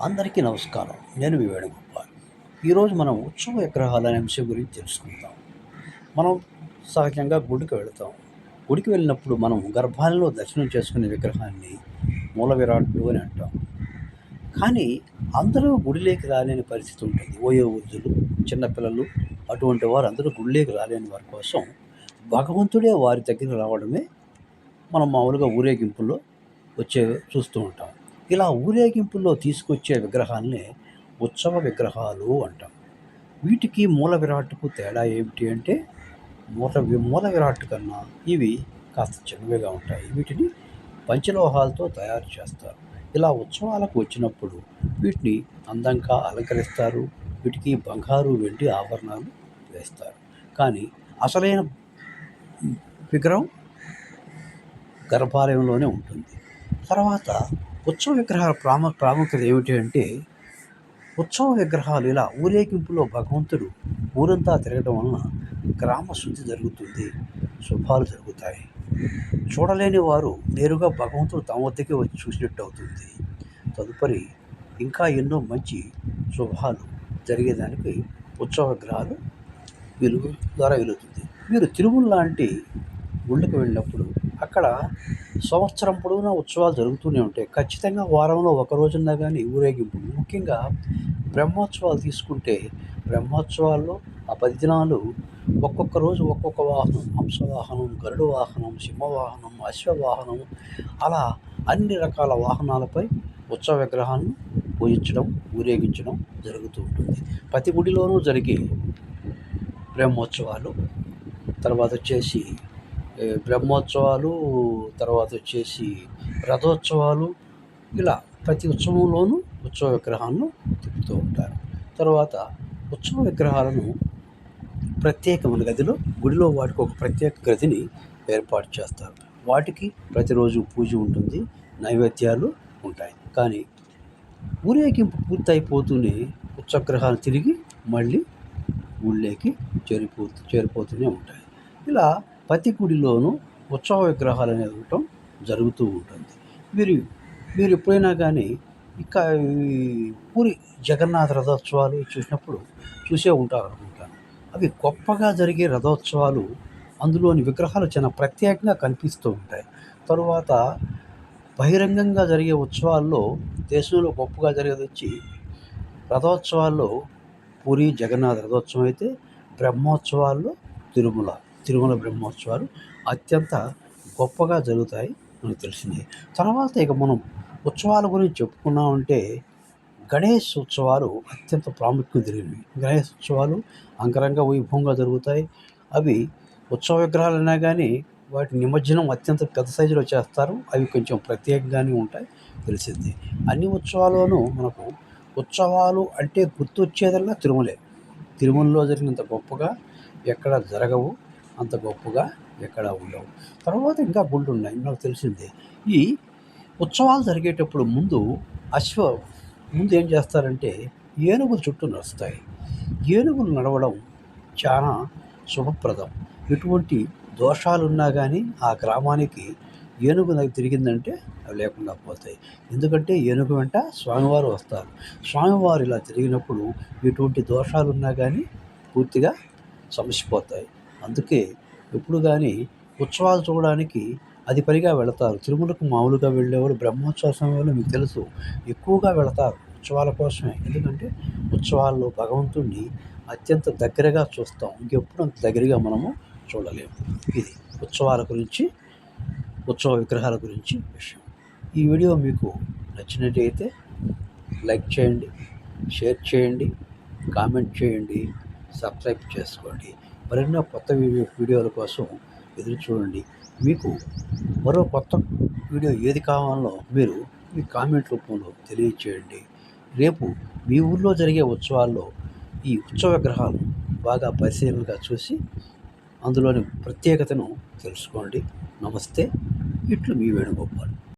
అందరికీ నమస్కారం. నేను మీ వేణుగోపాల్. ఈరోజు మనం ఉత్సవ విగ్రహాలు అనే అంశం గురించి తెలుసుకుందాం. మనం సహజంగా గుడికి వెళతాం. గుడికి వెళ్ళినప్పుడు మనం గర్భాలయంలో దర్శనం చేసుకునే విగ్రహాన్ని మూల విరాట్టు అని అంటాం. కానీ అందరూ గుడిలోకి రాలేని పరిస్థితి ఉంటుంది. వయోవృద్ధులు, చిన్నపిల్లలు అటువంటి వారు అందరూ గుడిలోకి రాలేని వారి కోసం భగవంతుడే వారి దగ్గరికి రావడమే మనం మామూలుగా ఊరేగింపుల్లో చూస్తూ ఉంటాం. ఇలా ఊరేగింపుల్లో తీసుకొచ్చే విగ్రహాల్ని ఉత్సవ విగ్రహాలు అంటాం. వీటికి మూల విరాట్టుకు తేడా ఏమిటి అంటే మూల విరాట్టు కన్నా ఇవి కాస్త చిన్నవిగా ఉంటాయి. వీటిని పంచలోహాలతో తయారు చేస్తారు. ఇలా ఉత్సవాలకు వచ్చినప్పుడు వీటిని అందంగా అలంకరిస్తారు. వీటికి బంగారు, వెండి ఆభరణాలు వేస్తారు. కానీ అసలైన విగ్రహం గర్భాలయంలోనే ఉంటుంది. తర్వాత ఉత్సవ విగ్రహాల ప్రాముఖ్యత ఏమిటి అంటే, ఉత్సవ విగ్రహాలు ఇలా ఊరేగింపులో భగవంతుడు ఊరంతా తిరగడం వలన గ్రామ శుద్ధి జరుగుతుంది, శుభాలు జరుగుతాయి. చూడలేని వారు నేరుగా భగవంతుడు తమ వద్దకే వచ్చి చూసినట్టు అవుతుంది. తదుపరి ఇంకా ఎన్నో మంచి శుభాలు జరిగేదానికి ఉత్సవ విగ్రహాలు వెలుగుతుంది. మీరు తిరుమల లాంటి గుళ్ళకి వెళ్ళినప్పుడు అక్కడ సంవత్సరం పొడవునా ఉత్సవాలు జరుగుతూనే ఉంటాయి. ఖచ్చితంగా వారంలో ఒక రోజున్నా కానీ ఊరేగింపు. ముఖ్యంగా బ్రహ్మోత్సవాలు తీసుకుంటే బ్రహ్మోత్సవాల్లో ఆ 10 దినాలు ఒక్కొక్క రోజు ఒక్కొక్క వాహనం, హంసవాహనం, గరుడ వాహనం, సింహవాహనం, అశ్వవాహనం, అలా అన్ని రకాల వాహనాలపై ఉత్సవ విగ్రహాలను పూజించడం, ఊరేగించడం జరుగుతూ ఉంటుంది. ప్రతి గుడిలోనూ జరిగే బ్రహ్మోత్సవాలు, తర్వాత వచ్చేసి బ్రహ్మోత్సవాలు, తర్వాత వచ్చేసి రథోత్సవాలు, ఇలా ప్రతి ఉత్సవంలోనూ ఉత్సవ విగ్రహాలను తిప్పుతూ ఉంటారు. తర్వాత ఉత్సవ విగ్రహాలను ప్రత్యేకమైన గదిలో గుడిలో వాటికి ఒక ప్రత్యేక గదిని ఏర్పాటు చేస్తారు. వాటికి ప్రతిరోజు పూజ ఉంటుంది, నైవేద్యాలు ఉంటాయి. కానీ ఊరేగింపు పూర్తయిపోతూనే ఉత్సవ విగ్రహాలు తిరిగి మళ్ళీ ఊళ్ళోకి చేరిపోతూనే ఉంటాయి. ఇలా ప్రతి గుడిలోనూ ఉత్సవ విగ్రహాలు అనేవి ఉండటం జరుగుతూ ఉంటుంది. మీరు ఎప్పుడైనా కానీ ఇంకా పూరి జగన్నాథ రథోత్సవాలు చూసే ఉంటారు అనుకుంటాను. అవి గొప్పగా జరిగే రథోత్సవాలు. అందులోని విగ్రహాలు చాలా ప్రత్యేకంగా కనిపిస్తూ ఉంటాయి. తరువాత బహిరంగంగా జరిగే ఉత్సవాల్లో దేశంలో గొప్పగా జరిగేది వచ్చి రథోత్సవాల్లో పూరి జగన్నాథ రథోత్సవం అయితే, బ్రహ్మోత్సవాల్లో తిరుమల బ్రహ్మోత్సవాలు అత్యంత గొప్పగా జరుగుతాయి మనకు తెలిసింది. తర్వాత ఇక మనం ఉత్సవాల గురించి చెప్పుకున్నామంటే గణేష్ ఉత్సవాలు అత్యంత ప్రాముఖ్యం జరిగినవి. గణేష్ ఉత్సవాలు అంగరంగ వైభవంగా జరుగుతాయి. అవి ఉత్సవ విగ్రహాలైనా కానీ వాటి నిమజ్జనం అత్యంత పెద్ద సైజులో చేస్తారు. అవి కొంచెం ప్రత్యేకంగానే ఉంటాయి, తెలిసింది. అన్ని ఉత్సవాల్లోనూ మనకు ఉత్సవాలు అంటే గుర్తొచ్చేదల్లా తిరుమలలో జరిగినంత గొప్పగా ఎక్కడ జరగవు, అంత గొప్పగా ఎక్కడ ఉండవు. తర్వాత ఇంకా గుళ్ళు ఉన్నాయి, నాకు తెలిసిందే. ఈ ఉత్సవాలు జరిగేటప్పుడు ముందు ఏం చేస్తారంటే ఏనుగుల చుట్టూ నడుస్తాయి. ఏనుగులు నడవడం చాలా శుభప్రదం. ఎటువంటి దోషాలున్నా కానీ ఆ గ్రామానికి ఏనుగు తిరిగిందంటే అవి లేకుండా పోతాయి. ఎందుకంటే ఏనుగు వెంట స్వామివారు వస్తారు. స్వామివారు ఇలా తిరిగినప్పుడు ఎటువంటి దోషాలున్నా కానీ పూర్తిగా సమసిపోతాయి. అందుకే ఎప్పుడు కానీ ఉత్సవాలు చూడడానికి అది పనిగా వెళతారు. తిరుమలకు మామూలుగా వెళ్ళేవాళ్ళు బ్రహ్మోత్సవ సమయంలో మీకు తెలుసు ఎక్కువగా వెళతారు ఉత్సవాల కోసమే. ఎందుకంటే ఉత్సవాల్లో భగవంతుడిని అత్యంత దగ్గరగా చూస్తాం. ఇంకెప్పుడు అంత దగ్గరగా మనము చూడలేము. ఇది ఉత్సవ విగ్రహాల గురించి విషయం. ఈ వీడియో మీకు నచ్చినట్టయితే లైక్ చేయండి, షేర్ చేయండి, కామెంట్ చేయండి, సబ్స్క్రైబ్ చేసుకోండి. మరెన్నో కొత్త వీడియోల కోసం ఎదురు చూడండి. మీకు మరో కొత్త వీడియో ఏది కావాలో మీరు మీ కామెంట్ రూపంలో తెలియచేయండి. రేపు మీ ఊళ్ళో జరిగే ఉత్సవాల్లో ఈ ఉత్సవ విగ్రహాలు బాగా పరిశీలనగా చూసి అందులోని ప్రత్యేకతను తెలుసుకోండి. నమస్తే. ఇట్లు మీ వేణుగోపాల్.